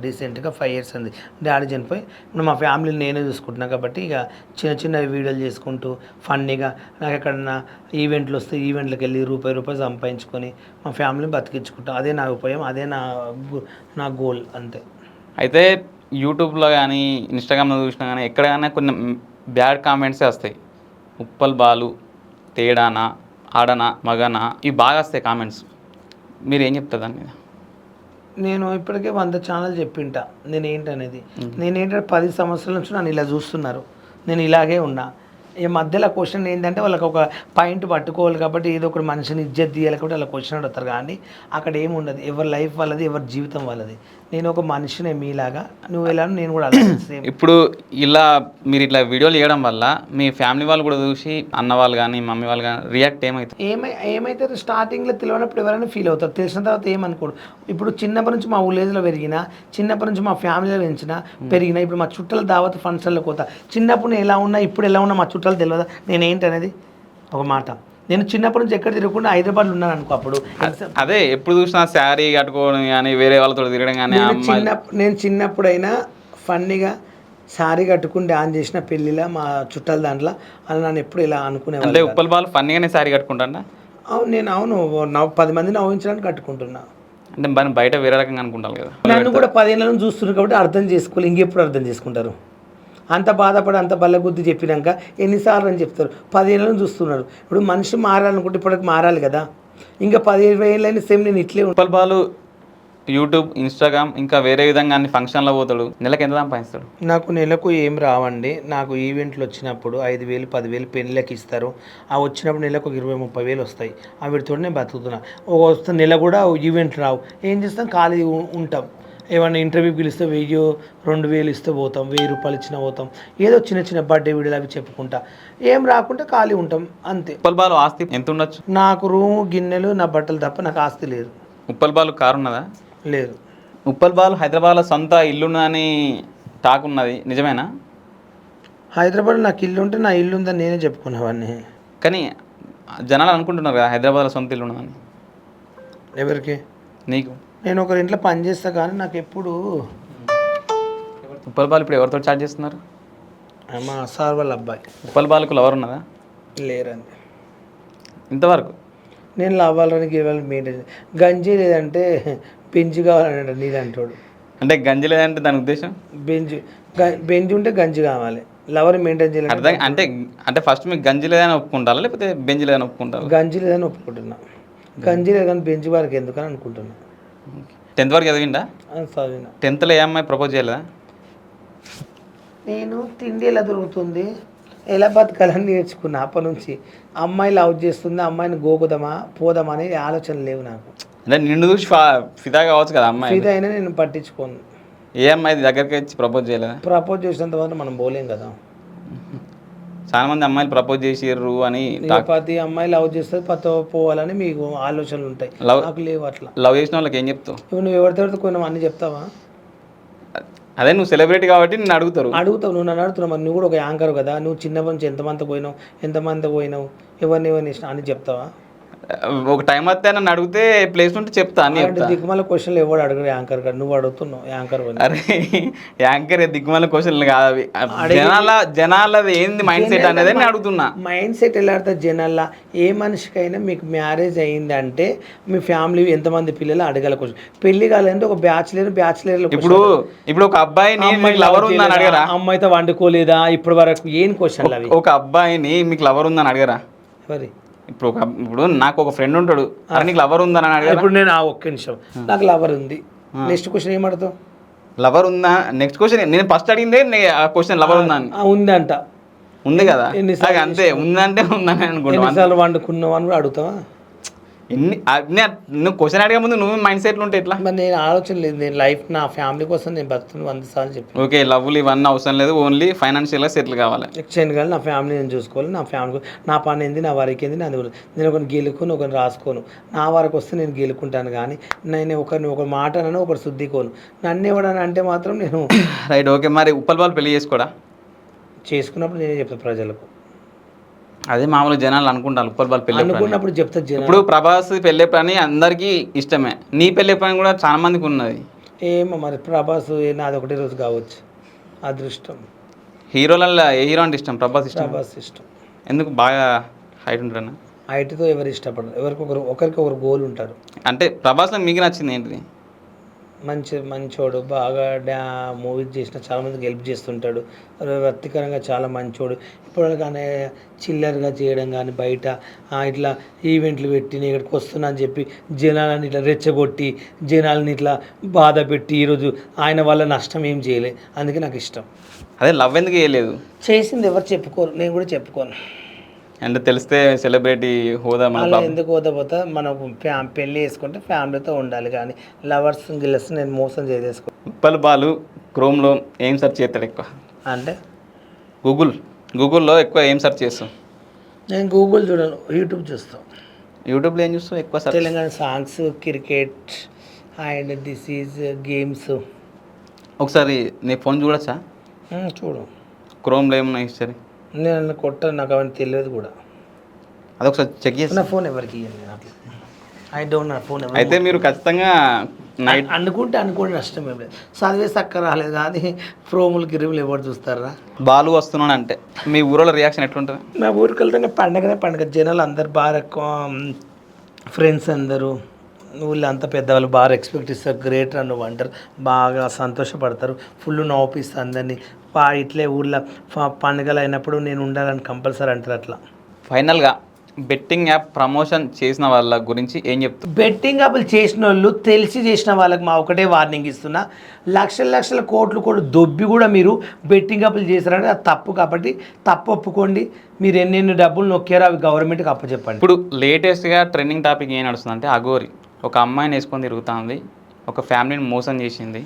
రీసెంట్గా 5 years ఉంది డాడీ చనిపోయి. ఇప్పుడు మా ఫ్యామిలీని నేనే చూసుకుంటున్నా కాబట్టి ఇక చిన్న చిన్న వీడియోలు చేసుకుంటూ ఫన్నీగా నాకు ఎక్కడన్నా ఈవెంట్లు వస్తే ఈవెంట్లకు వెళ్ళి రూపాయి సంపాదించుకొని మా ఫ్యామిలీని బతికించుకుంటాం. అదే నా ఉపాయం, అదే నా గోల్ అంతే. అయితే యూట్యూబ్లో కానీ ఇన్స్టాగ్రామ్లో చూసినా కానీ ఎక్కడైనా కొన్ని బ్యాడ్ కామెంట్సే వస్తాయి. ఉప్పల్ బాలు తేడానా, ఆడనా, మగనా, ఇవి బాగా వస్తాయి కామెంట్స్. మీరు ఏం చెప్తారు దాని మీద? నేను ఇప్పటికే 100 ఛానల్ చెప్పింటా నేనేంటనేది. నేనేంటంటే 10 సంవత్సరాల నుంచి నన్ను ఇలా చూస్తున్నారు, నేను ఇలాగే ఉన్నా. ఈ మధ్యలో క్వశ్చన్ ఏంటంటే వాళ్ళకి ఒక పాయింట్ పట్టుకోవాలి కాబట్టి ఏదో ఒకటి మనిషిని ఇజ్జత్ తీయాలి కాబట్టి వాళ్ళ క్వశ్చన్ అడుగుతారు. కానీ అక్కడ ఏముండదు, ఎవరి లైఫ్ వాళ్ళది, ఎవరి జీవితం వాళ్ళది. నేను ఒక మనిషినే మీలాగా, నువ్వు ఎలా నేను కూడా అలా సేమ్. ఇప్పుడు ఇలా మీరు ఇట్లా వీడియోలు చేయడం వల్ల మీ ఫ్యామిలీ వాళ్ళు కూడా చూసి అన్న వాళ్ళు కానీ మమ్మీ వాళ్ళు కానీ రియాక్ట్ ఏమైతే స్టార్టింగ్లో తెలియనప్పుడు ఎవరైనా ఫీల్ అవుతారు, తెలిసిన తర్వాత ఏమనుకోడు. ఇప్పుడు చిన్నప్పటి నుంచి మా విలేజ్లో పెరిగిన, చిన్నప్పటి నుంచి మా ఫ్యామిలీలో పెరిగిన, ఇప్పుడు మా చుట్టాల దావత్ ఫంక్షన్లకు పోతా. చిన్నప్పుడు నేను ఎలా ఉన్నా, ఇప్పుడు ఎలా ఉన్నా మా చుట్టాలు తెలియదా నేనేంటనేది? ఒక మాట, నేను చిన్నప్పటి నుంచి ఎక్కడ తిరగకుండా హైదరాబాద్లో ఉన్నాను అనుకో. అప్పుడు అదే ఎప్పుడు చూసినా శారీ కట్టుకోవడం కానీ వేరే వాళ్ళతో తిరగడం కానీ. నేను చిన్నప్పుడైనా ఫన్నీగా శారీ కట్టుకుని డాన్స్ చేసిన పెళ్ళిలో మా చుట్టాల దాంట్లో అలా నన్ను ఎప్పుడు ఇలా అనుకునేవాళ్ళు. అంటే ఉప్పల్ బాలు ఫన్నీగానే శారీ కట్టుకుంటాడా? అవును 10 మందిని నవ్వించడానికి కట్టుకుంటున్నా. అంటే బయట వేరే రకంగా అనుకుంటారు కదా. నన్ను కూడా 10 ఏళ్ళ నుంచి చూస్తున్నారు కాబట్టి అర్థం చేసుకోవాలి. ఇంకెప్పుడు అర్థం చేసుకుంటారు? అంత బాధపడి అంత బల్లగుద్ది చెప్పినాక ఎన్నిసార్లు అని చెప్తారు? 10 ఏళ్ళని చూస్తున్నారు. ఇప్పుడు మనిషి మారాలనుకుంటే ఇప్పటికి మారాలి కదా. ఇంకా 10-20 ఏళ్ళైనా సేమ్ నేను ఇట్లే. ఉప్పల్ బాలు యూట్యూబ్, ఇన్స్టాగ్రామ్ ఇంకా వేరే విధంగా అన్ని ఫంక్షన్లో పోతాడు, నెలకు ఎంత సంపాదిస్తాడు? నాకు నెలకు ఏం రావండి. నాకు ఈవెంట్లు వచ్చినప్పుడు 5,000 10,000 పెళ్ళిళ్ళకి ఇస్తారు. ఆ వచ్చినప్పుడు నెలకు 20-30 వేలు వస్తాయి. వీటితో నేను బతుకుతున్నా. వస్తే నెల కూడా ఈవెంట్లు రావు. ఏం చేస్తాం? ఖాళీ ఉంటాం. ఏమన్నా ఇంటర్వ్యూకి పిలిస్తే 1000-2000 ఇస్తే పోతాం, 1000 రూపాయలు ఇచ్చినా పోతాం. ఏదో చిన్న చిన్న బర్త్డే వీడియోలు అవి చెప్పుకుంటా. ఏం రాకుంటే ఖాళీ ఉంటాం అంతే. ఉప్పల్ బాలు ఆస్తి ఎంత ఉండొచ్చు? నాకు రూము, గిన్నెలు, నా బట్టలు తప్ప నాకు ఆస్తి లేదు. ఉప్పల్ బాలు కారు ఉన్నదా? లేదు. ఉప్పల్ బాలు హైదరాబాద్లో సొంత ఇల్లున్నదని టాక్ ఉన్నది, నిజమేనా? హైదరాబాద్లో నాకు ఇల్లు ఉంటే నా ఇల్లు ఉందని నేనే చెప్పుకునేవాడిని. కానీ జనాలు అనుకుంటున్నారు కదా హైదరాబాద్లో సొంత ఇల్లు ఉన్నదని. ఎవరికి? నీకు. నేను ఒకరి ఇంట్లో పని చేస్తా కానీ నాకు ఎప్పుడు. ఉప్పల్ బాలు ఇప్పుడు ఎవరితో చాట్ చేస్తున్నారు? మా సార్ వాళ్ళ అబ్బాయి. ఉప్పల్ బాలుకు లవర్ ఉన్నదా? లేరండి ఇంతవరకు. నేను లాభాలని ఇవ్వాలి మెయింటైన్. గంజి లేదంటే బెంజ్ కావాలంట నీదంటోడు. అంటే గంజి లేదంటే దాని ఉద్దేశం? బెంజ్ ఉంటే గంజి కావాలి, లవర్ మెయింటైన్ చేయాలి. అర్థం అంటే ఫస్ట్ మీకు గంజి లేదని ఒప్పుకుంటారా లేకపోతే బెంజ్ లేదని ఒప్పుకుంటారా? గంజి లేదని ఒప్పుకుంటున్నా. గంజి లేదు కానీ బెంజ్ వారికి ఎందుకని అనుకుంటున్నా. 10th వరకు చదివిందా? చదివిన. 10thలో ఏ అమ్మాయి ప్రపోజ్ చేయలేదా? నేను తిండి ఎలా దొరుకుతుంది, ఎలా బతకాలని నేర్చుకున్నా. అప్పటి నుంచి అమ్మాయి లవ్ చేస్తుంది, అమ్మాయిని గోకుదామా పోదామా అనే ఆలోచన లేవు నాకు. అంటే నిన్ను చూసి ఫిదా కావచ్చు కదా అమ్మాయి. ఫిదా అయినా నేను పట్టించుకోను. ఏ అమ్మాయి దగ్గరికి వచ్చి ప్రపోజ్ చేయలేదా? ప్రపోజ్ చేసినంత వరకు మనం పోలేం కదా. చాలా మంది అమ్మాయిలు ప్రపోజ్ చేసిర్రు అని. ప్రతి అమ్మాయి లవ్ చేస్తే పోవాలని మీకు ఆలోచనలు ఉంటాయి, నాకు లేవు అట్లా. లవ్ చేసిన వాళ్ళకి ఏం చెప్తావు? ఇప్పుడు నువ్వు ఎవరితో కొన్ని అన్ని చెప్తావా? అదే నువ్వు సెలబ్రిటీ కాబట్టి నిన్ను అడుగుతావు. నువ్వు నన్ను అడుగుతున్నావు. మరి నువ్వు కూడా ఒక యాంకర్ కదా, నువ్వు చిన్నప్పటి నుంచి ఎంతమంది పోయినావు ఎవరిని ఇష్టం అని చెప్తావా? ఒక టైం వస్తే నన్ను అడిగితే ప్లేస్ ఉంటే చెప్తా అని. దిక్కుమాల క్వశ్చన్లు ఎవరు అడగరు యాంకర్ గారు, నువ్వు అడుగుతున్నావు యాంకర్. అరే యాంకర్ దిక్కుమాల క్వశ్చన్లు కాదు అవి. జనాలది ఏంది మైండ్ సెట్ అనేది నేను అడుగుతున్నా. మైండ్ సెట్ ఎలా అడుగుతా జనాల? ఏ మనిషికైనా మీకు మ్యారేజ్ అయిందంటే మీ ఫ్యామిలీ ఎంతమంది పిల్లలు అడగాల క్వశ్చన్. పెళ్లి కాలేదంటే ఒక బ్యాచులర్ ఇప్పుడు ఒక అబ్బాయిని లవర్ ఉందని అడగరా? అమ్మాయితో వండుకోలేదా ఇప్పటి వరకు? ఏం క్వశ్చన్లు అవి? ఒక అబ్బాయిని మీకు లవర్ ఉందని అడగరా? మరి ఇప్పుడు నాకు ఒక ఫ్రెండ్ ఉంటాడు, నీకు లవర్ ఉందని అడిగారు. ఇప్పుడు నేను ఒక్క నిమిషం, నాకు లవర్ ఉంది. నెక్స్ట్ క్వశ్చన్ ఏమడతావు? లవర్ ఉందా? నెక్స్ట్ క్వశ్చన్ నేను ఫస్ట్ అడిగిందే క్వశ్చన్ లవర్ ఉందా అని. ఉందంట. ఉంది కదా అంతే, ఉందంటే ఉందని అనుకుంటా. ఎన్నిసార్లు వండుకున్నావు అని కూడా అడుగుతావా? నువ్వు క్వశ్చన్ అడిగే ముందు నువ్వు మైండ్ సెట్లు ఉంటే ఎట్లా? మరి నేను ఆలోచన లేదు, నేను లైఫ్ నా ఫ్యామిలీ కోసం నేను బతుకుని 100 సార్లు చెప్పి. ఓకే, లవ్లు ఇవన్నీ అవసరం లేదు, ఓన్లీ ఫైనాన్షియల్గా సెటిల్ కావాలి. ఎక్స్చేంజ్ కానీ నా ఫ్యామిలీ నేను చూసుకోవాలి, నా ఫ్యామిలీ నా పని ఏంది, నా వరకు ఏంది, నాది నేను ఒకరిని గెలుకొని ఒకరిని రాసుకోను. నా వరకు వస్తే నేను గెలుకుంటాను, కానీ నేను ఒక మాట అనను, ఒకరు శుద్ధికోను. నన్ను ఎవడని అంటే మాత్రం నేను రైట్. ఓకే, మరి ఉప్పల్ బాలు పెళ్లి చేసుకోడా? చేసుకున్నప్పుడు నేనే చెప్తాను ప్రజలకు. అదే మామూలు జనాలు అనుకుంటారు ఉప్పల్ బాలు పెళ్లి అనుకున్నప్పుడు చెప్తా. ఇప్పుడు ప్రభాస్ పెళ్ళి పని అందరికీ ఇష్టమే, నీ పెళ్ళి పని కూడా చాలా మందికి ఉన్నది. ఏమో మరి ప్రభాస్ నాది ఒకటే రోజు కావచ్చు, అదృష్టం. హీరోలలో ఏ హీరో అంటే ఇష్టం? ప్రభాస్ ఇష్టం. ప్రభాస్ ఇష్టం. ఎందుకు? బాగా హైట్ ఉంటారన్నా? హైట్తో ఎవరు ఇష్టపడరు, ఒకరికి ఒకరు గోల్ ఉంటారు. అంటే ప్రభాస్లో మీకు నచ్చింది ఏంటిది? మంచోడు, బాగా మూవీస్ చేసిన చాలామందికి హెల్ప్ చేస్తుంటాడు, వ్యక్తిగతంగా చాలా మంచోడు. ఇప్పుడు కానీ చిల్లరగా చేయడం కానీ బయట ఇట్లా ఈవెంట్లు పెట్టి నేను ఇక్కడికి వస్తున్నా అని చెప్పి జనాలని ఇట్లా రెచ్చగొట్టి జనాలని ఇట్లా బాధ పెట్టి ఈరోజు ఆయన వల్ల నష్టం ఏం చేయలే, అందుకే నాకు ఇష్టం. అదే లవ్ ఎందుకు చేయలేదు? చేసింది ఎవరు చెప్పుకోరు, నేను కూడా చెప్పుకోను. అంటే తెలిస్తే సెలబ్రిటీ హోదా అలా ఎందుకు హోదా పోతా, మనం పెళ్ళి చేసుకుంటే ఫ్యామిలీతో ఉండాలి, కానీ లవర్స్ గిల్లర్స్ నేను మోసం చేసేసుకో. ఉప్పల్ బాలు క్రోమ్లో ఏం సెర్చ్ చేస్తాడు ఎక్కువ? అంటే గూగుల్లో ఎక్కువ ఏం సెర్చ్ చేస్తాం? నేను గూగుల్ చూడను, యూట్యూబ్ చూస్తాను. యూట్యూబ్లో ఏం చూస్తావు ఎక్కువ? Telangana songs, cricket and this is games. ఒకసారి నీ ఫోన్ చూడొచ్చా? చూడు, క్రోమ్లో ఏమన్నా హిస్టరీ. నేను కొట్టాను, నాకు అవన్నీ తెలియదు కూడా. అదొకసారి చెక్ చేసి. నా ఫోన్ ఎవరికి ఇవ్వండి, నాకు ఐ డోంట్ నా ఫోన్. అయితే మీరు ఖచ్చితంగా నైట్ అనుకోండి, నష్టం ఏం లేదు. చదివే చక్క రాలేదు కానీ ప్రోములు గిరిములు ఎవరు చూస్తారా? బాలు వస్తున్నాడు అంటే మీ ఊరిలో రియాక్షన్ ఎట్లుంటుంది? మా ఊరికి వెళ్తే పండగ, జనాలు అందరు బాగా ఫ్రెండ్స్ అందరూ ఊళ్ళో అంత పెద్దవాళ్ళు బాగా ఎక్స్పెక్ట్ ఇస్తారు, గ్రేట్ అని అంటారు, బాగా సంతోషపడతారు, ఫుల్ నవ్వుపిస్తారు అందరినీ. ఇట్లే ఊళ్ళో పండుగలు అయినప్పుడు నేను ఉండాలని కంపల్సరీ అంటారు. అట్లా ఫైనల్గా బెట్టింగ్ యాప్ ప్రమోషన్ చేసిన వాళ్ళ గురించి ఏం చెప్తారు? బెట్టింగ్ యాప్లు చేసిన వాళ్ళు తెలిసి చేసిన వాళ్ళకి మా ఒకటే వార్నింగ్ ఇస్తున్నా, లక్షల కోట్లు దొబ్బి కూడా మీరు బెట్టింగ్ యాప్లు చేశారంటే అది తప్పు, కాబట్టి తప్పు ఒప్పుకోండి. మీరు ఎన్నెన్ని డబ్బులు నొక్కారో అవి గవర్నమెంట్కి అప్పచెప్పండి. ఇప్పుడు లేటెస్ట్గా ట్రెండింగ్ టాపిక్ ఏం నడుస్తుంది అంటే అఘోరి ఒక అమ్మాయిని వేసుకొని తిరుగుతుంది, ఒక ఫ్యామిలీని మోసం చేసింది.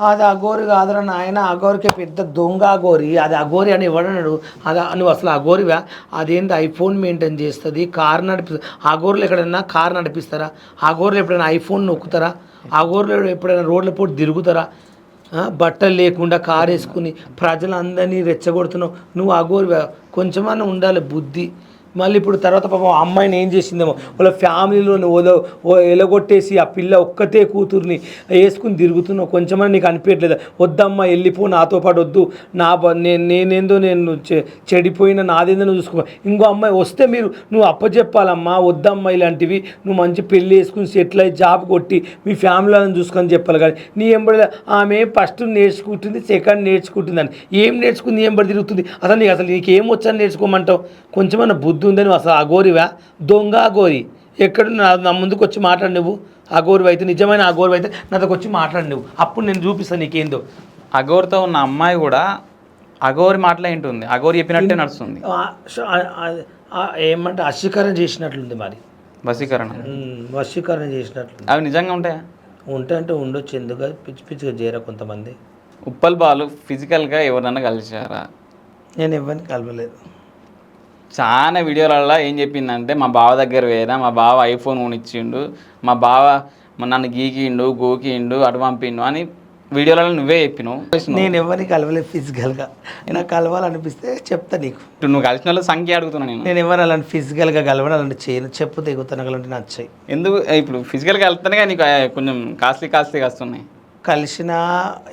అది అఘోరి కాదురా నాయన, అఘోరికే పెద్ద దొంగ అఘోరి. అది అఘోరి అని ఎవడన్నాడు? అది నువ్వు అసలు అఘోరివా? అదేంటి ఐఫోన్ మెయింటైన్ చేస్తుంది, కారు నడిపిస్తుంది. అఘోరులు ఎక్కడైనా కారు నడిపిస్తారా? అఘోరులు ఎప్పుడైనా ఐఫోన్ నొక్కుతారా? అఘోరులు ఎప్పుడైనా రోడ్ల పోటీ తిరుగుతారా? బట్టలు లేకుండా కారు వేసుకుని ప్రజలందరినీ రెచ్చగొడుతున్నావు, నువ్వు అఘోరివా? కొంచెమన్నా ఉండాలి బుద్ధి. మళ్ళీ ఇప్పుడు తర్వాత పాపం అమ్మాయిని ఏం చేసిందేమో, వాళ్ళ ఫ్యామిలీలో ఎలగొట్టేసి ఆ పిల్ల ఒక్కతే కూతుర్ని వేసుకుని తిరుగుతున్నావు. కొంచెమని నీకు అనిపించట్లేదు? వద్దమ్మా వెళ్ళిపో, నాతో పాటు వద్దు, నేనేందో నేను చెడిపోయిన నాదేందో నువ్వు చూసుకో. ఇంకో అమ్మాయి వస్తే నువ్వు అప్పచెప్పాలమ్మా, వద్దమ్మా ఇలాంటివి, నువ్వు మంచి పెళ్ళి వేసుకుని సెటిల్ అయ్యి జాబ్ కొట్టి మీ ఫ్యామిలీలను చూసుకొని చెప్పాలి. కానీ నీ ఎంబడి ఆమె ఫస్ట్ నేర్చుకుంటుంది, సెకండ్ నేర్చుకుంటుందని ఏం నేర్చుకుంది, ఎంబడి తిరుగుతుంది? అసలు నీకు ఏం వచ్చని నేర్చుకోమంటావు? కొంచెమన్నా బుద్ధి ఉందని అసలు అఘోరివా? దొంగ అఘోరి. ఎక్కడ నా ముందుకు వచ్చి మాట్లాడు నువ్వు. అఘోరివి అయితే, నిజమైన అఘోరివి అయితే నాతో వచ్చి మాట్లాడు నువ్వు, అప్పుడు నేను చూపిస్తాను నీకేందో. అఘోరితో ఉన్న అమ్మాయి కూడా అఘోరి మాటలే ఉంటుంది, అఘోరి చెప్పినట్టే నడుస్తుంది. ఏమంటే వశీకరణ చేసినట్లుంది, మరి వశీకరణ చేసినట్లు. అవి నిజంగా ఉంటాయా? అంటే ఉండొచ్చు, ఎందుకు పిచ్చిగా చేయరా కొంతమంది. ఉప్పల్ బాలు ఫిజికల్గా ఎవరినన్నా కలిసారా? నేను ఎవరిని కలవలేదు. చాలా వీడియోలలో ఏం చెప్పిందంటే మా బావ దగ్గర పోయినా, మా బావ ఐఫోన్ కొనిచ్చిండు, మా బావ నన్ను గీకిండు, గోకిండు, అటు పంపిండు అని వీడియోలలో నువ్వే చెప్పినావు. నేను ఎవరిని కలవలేదు ఫిజికల్గా. నాకు కలవాలనిపిస్తే చెప్తా నీకు. నువ్వు కలిసిన వాళ్ళ సంఖ్య అడుగుతున్నా నేను ఎవరు అలాంటి ఫిజికల్గా కలవడం అలాంటి చేయను, చెప్పు తెగుతాను అలాంటి నచ్చాయి. ఎందుకు? ఇప్పుడు ఫిజికల్గా వెళ్తానే నీకు కొంచెం కాస్ట్లీ వస్తున్నాయి. కలిసిన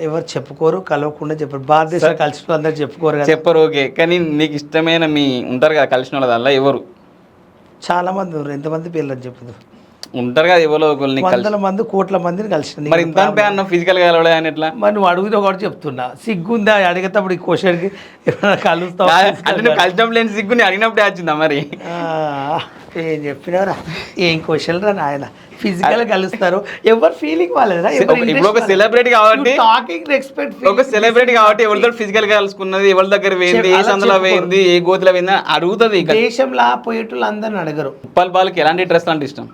ఎవరు చెప్పుకోరు, కలవకుండా చెప్పరు. భారతదేశంలో కలిసిన అందరు చెప్పుకోరు కదా. చెప్పరు, ఓకే. కానీ నీకు ఇష్టమైన మీ ఉంటారు కదా కలిసిన వాళ్ళ వల్ల ఎవరు? చాలా మంది ఉన్నారు. ఎంతమంది పేర్లు చెప్పదు ఉంటారు కదా, ఎవరో ఒకరిని. వందల మంది, కోట్ల మందిని కలిసిన. మరి ఇంత అన్న ఫిజికల్ గా కలవడే అని ఎట్లా? మరి నువ్వు అడుగుతా ఒకటి చెప్తున్నా, సిగ్గుందా అడిగేటప్పుడు ఈ క్వశ్చన్కి? కలుస్తావు అంటే నువ్వు కలిసినప్పుడు లేని సిగ్గుని అడిగినప్పుడే వచ్చిందా? మరి ఏం చెప్పినారా? ఏం క్వశ్చన్ రా నాయన. ఫిజికల్ కలుస్తారు, ఎవరు ఫీలింగ్ వాళ్ళేనా? ఇప్పుడు ఒక సెలబ్రిటీ కాబట్టి, టాకింగ్ రెస్పెక్ట్, ఒక సెలబ్రిటీ కాబట్టి ఎవరితో ఫిజికల్ గా కలుసుకున్నది, ఎవరి దగ్గర పోయింది, ఏ సందులో పోయింది, ఏ గోతులో పోయింది అడుగుతుంది. దేశంలో పోయేటోళ్ళు అందరిని అడగరు. ఉప్పల్ బాలుకి ఎలాంటి డ్రెస్ అంటే ఇష్టం?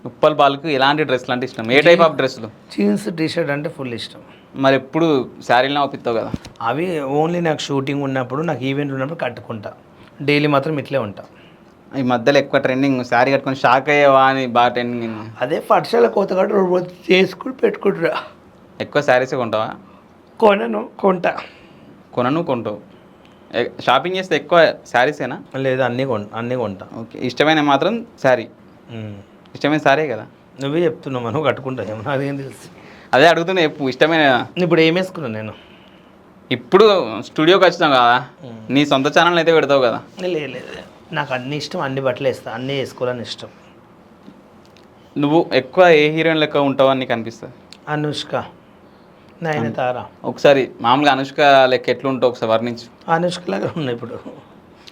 ఉప్పల్ బాల్కు ఎలాంటి డ్రెస్లు అంటే ఇష్టం? ఏ టైప్ ఆఫ్ డ్రెస్సులు? జీన్స్ టీషర్ట్ అంటే ఫుల్ ఇష్టం. మరి ఎప్పుడు శారీలో అవుపిస్తావు కదా? అవి ఓన్లీ నాకు షూటింగ్ ఉన్నప్పుడు, నాకు ఈవెంట్ ఉన్నప్పుడు కట్టుకుంటా. డైలీ మాత్రం ఇట్లే ఉంటా. ఈ మధ్యలో ఎక్కువ ట్రెండింగ్ శారీ కట్టుకొని షాక్ అయ్యేవా అని బాగా ట్రెండింగ్. అదే పట్టాల కోత కాబట్టి 2 రోజులు చేసుకుని పెట్టుకుంటురా. ఎక్కువ శారీసే కొంటావా? కొంటా. కొనను కొంటావు. షాపింగ్ చేస్తే ఎక్కువ శారీసేనా? లేదు, అన్నీ కొంటా. ఓకే, ఇష్టమైన మాత్రం శారీ. ఇష్టమైన శారీ కదా? నువ్వే చెప్తున్నావు, మనం కట్టుకుంటా ఏమో అదేం తెలుసు. అదే అడుగుతున్నా, ఎప్పుడు ఇష్టమైన. ఇప్పుడు ఏం వేసుకున్నాను నేను? ఇప్పుడు స్టూడియోకి వచ్చినాం కదా, నీ సొంత ఛానల్ అయితే పెడతావు కదా? లేదు, నాకు అన్ని ఇష్టం, అన్ని బట్టలు వేస్తా, అన్నీ వేసుకోవాలని ఇష్టం. నువ్వు ఎక్కువ ఏ హీరోయిన్ లెక్క ఉంటావు అని నీకు అనిపిస్తుంది? అనుష్క, నయనతార. ఒకసారి మామూలుగా అనుష్క లెక్క ఎట్లుంటావు ఒకసారి వర్ణించు. అనుష్క లాగా ఉన్నాయి ఇప్పుడు.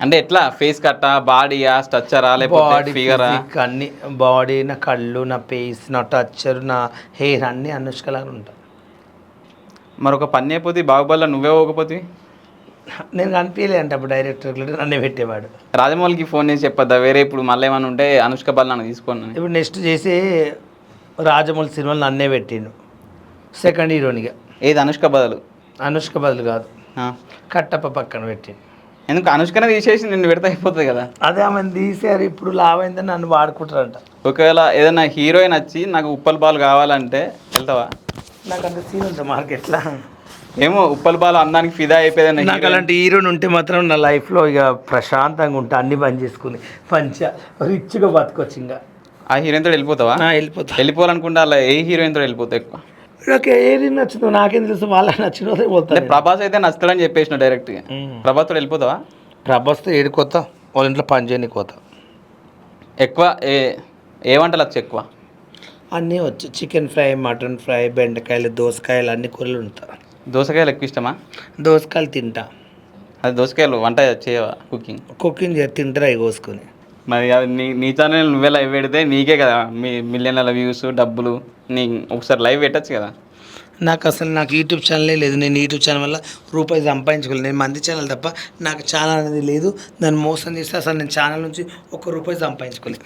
అంటే ఎట్లా? ఫేస్ కట్టా, బాడీయా, స్ట్రక్చరా, లేకపోతే ఫిగరా? అన్ని, బాడీ, నా కళ్ళు, నా ఫేస్, నా టచ్చర్, నా హెయిర్ అన్నీ అనుష్క లాగా ఉంటాయి. మరొక పని అయిపోతే బాహుబలిలో నువ్వే పోకపోతే? నేను కనిపించలే అంటే అప్పుడు డైరెక్టర్ నన్నే పెట్టేవాడు. రాజమౌళికి ఫోన్ చేసి చెప్పొద్దా వేరే ఇప్పుడు మళ్ళీ ఏమైనా ఉంటే అనుష్క బాల్ నన్ను తీసుకోండి? ఇప్పుడు నెక్స్ట్ చేసే రాజమౌళి సినిమాలు నన్నే పెట్టిండు సెకండ్ హీరోనిగా. ఏది అనుష్క బదులు? అనుష్క బదులు కాదు, కట్టప్ప పక్కన పెట్టిండు. ఎందుకు? అనుష్కనే తీసేసి నిన్ను పెడితే అయిపోతుంది కదా? అదే ఆమెను తీసారు, ఇప్పుడు లావైందని నన్ను వాడుకుంటారంట. ఒకవేళ ఏదైనా హీరోయిన్ వచ్చి నాకు ఉప్పల్ బాల్ కావాలంటే వెళ్తావా? నాకు అంత సీన్ ఉంటుంది మార్కెట్లో. ఏమో ఉప్పల్ బాల్ అందానికి ఫిదా అయిపోయింది. నాకు అలాంటి హీరోని ఉంటే మాత్రం నా లైఫ్లో ఇక ప్రశాంతంగా ఉంటా, అన్ని బంద్ చేసుకుని రిచ్గా బతకొచ్చు. ఇంకా ఆ హీరోయిన్తో వెళ్ళిపోతావా? వెళ్ళిపోవాలనుకుంటే అలా ఏ హీరోయిన్తో వెళ్ళిపోతావు ఎక్కువ? నాకు ఏది నచ్చుతుందో నాకేం తెలుసు, వాళ్ళకి నచ్చినదే పోతుంది. ప్రభాస్ అయితే నచ్చుతాడని చెప్పేసిన డైరెక్ట్గా. ప్రభాస్తో వెళ్ళిపోతావా? ప్రభాస్తో ఏడుకోతా, వాళ్ళ ఇంట్లో పని చేయడానికి పోతా. ఎక్కువ ఏ వంటలు వచ్చు ఎక్కువ? అన్నీ వచ్చు, చికెన్ ఫ్రై, మటన్ ఫ్రై, బెండకాయలు, దోసకాయలు, అన్ని కూరలు ఉంటా. దోసకాయలు ఎక్కువ ఇష్టమా? దోసకాయలు తింటా. అది దోసకాయలు వంట చేయవా? కుకింగ్ తింటారా అవి కోసుకొని? మరి అది నీ ఛానల్ నువ్వే లైవ్ పెడితే నీకే కదా మిలియన్ల వ్యూస్, డబ్బులు. నీ ఒకసారి లైవ్ పెట్టచ్చు కదా? నాకు యూట్యూబ్ ఛానలే లేదు. నేను యూట్యూబ్ ఛానల్ వల్ల రూపాయి సంపాదించుకోలేదు. నేను మంది ఛానల్ తప్ప నాకు ఛానల్ అనేది లేదు. నన్ను మోసం చేస్తే అసలు నేను ఛానల్ నుంచి 1 రూపాయి సంపాదించుకోలేదు.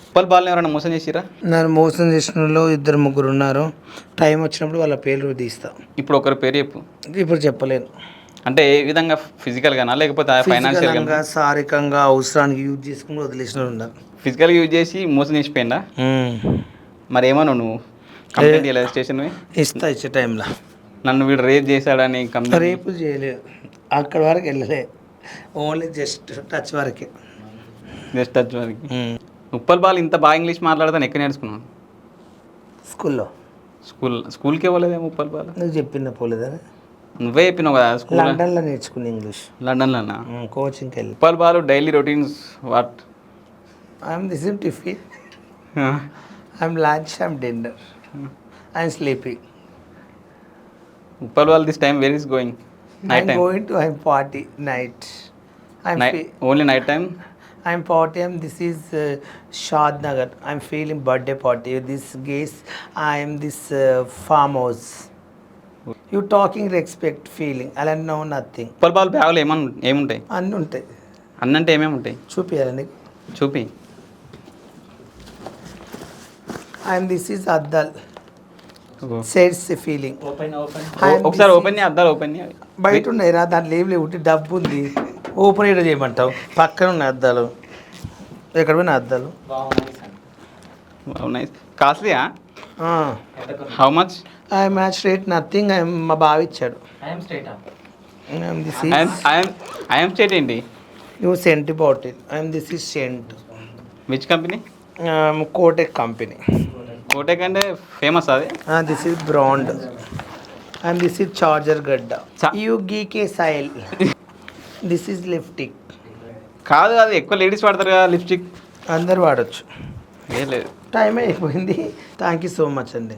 ఉప్పల్ బాల్ని ఎవరైనా మోసం చేసిరా? నన్ను మోసం చేసిన వాళ్ళు 2-3 ఉన్నారు. టైం వచ్చినప్పుడు వాళ్ళ పేర్లు తీస్తా. ఇప్పుడు ఒకరి పేరు చెప్పు. ఇప్పుడు చెప్పలేను. అంటే ఏ విధంగా? ఫిజికల్గానా లేకపోతే ఫైనాన్షియల్గా? శారీరకంగా అవసరానికి యూజ్ చేసుకుని వదిలేసిన ఉన్నారు. ఫిజికల్గా యూజ్ చేసి మోసం చేసిపోయిందా? మరి ఏమన్నా నువ్వు కంప్లైంట్ చేయలేదు స్టేషన్? ఇచ్చే టైంలో నన్ను వీడు రేప్ చేశాడని కంప్లైంట్? రేపు చేయలేదు, అక్కడి వరకు వెళ్ళలే, ఓన్లీ జస్ట్ టచ్ వరకే. జస్ట్ టచ్ వరకు. ఉప్పల్ బాల్ ఇంత బాగా ఇంగ్లీష్ మాట్లాడతాను ఎక్కడ నేర్చుకున్నాను? స్కూల్కి ఇవ్వలేదేమో ఉప్పల్ బాల్. నువ్వు చెప్పిన పోలేదా? నువ్వే చెప్పినావు కదా స్కూల్. లండన్లో నేర్చుకున్నా ఇంగ్లీష్. లండన్లోనా? కోచింగ్కి వెళ్ళి. Uppal Bal daily routines what? I'm దిసింగ్ tiffin, I'm lunch, I'm dinner, I'm sleeping. Uppal Bal this time where is going? I'm going to party night. Only night time? I'm party. This is Shad Nagar. I'm feeling birthday party. This guys, I'm this farmhouse. You talking respect feeling. I don't know nothing. Uppal ball బ్యాగులు ఏముంటాయి? అన్నీ ఉంటాయి. అన్నంటే ఏమేమి ఉంటాయి? చూపియాలి నీకు? చూపి. This is Addal. Says feeling. ఒకసారి open అద్దాలు ఓపెన్ బయట ఉన్నాయి రా, దాంట్లో ఏం లేవు, డబ్బు ఉంది. ఓపెన్ ఏదో చేయమంటావు? పక్కన ఉన్నాయి అద్దాలు, ఎక్కడ పోయినా అద్దాలు. కాస్ట్లీయా? How much? I match rate nothing. మా బావ ఇచ్చాడు. ఐఎమ్ స్టేట్ ఏంటి? నువ్వు scent bottle. This is scent. Which company? కోటెక్ కంపెనీ. కోటెక్ అంటే ఫేమస్ అది? This is brand. This is charger గడ్డ. యూ గీకే సైల్. This is lipstick. కాదు, అది ఎక్కువ లేడీస్ వాడతారు కదా లిప్స్టిక్. అందరు వాడచ్చు. లేదు, టైం అయిపోయింది. థ్యాంక్ యూ సో మచ్ అండి.